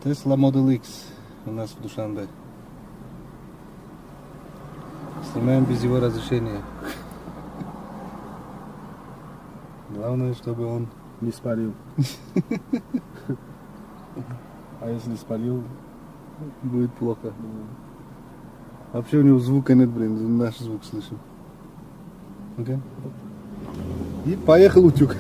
Tesla Model X у нас в Душанбе. Снимаем без его разрешения. Главное, чтобы он не спалил. А если спалил, будет плохо. Вообще у него звука нет, блин, наш звук слышим. Okay. И поехал утюг.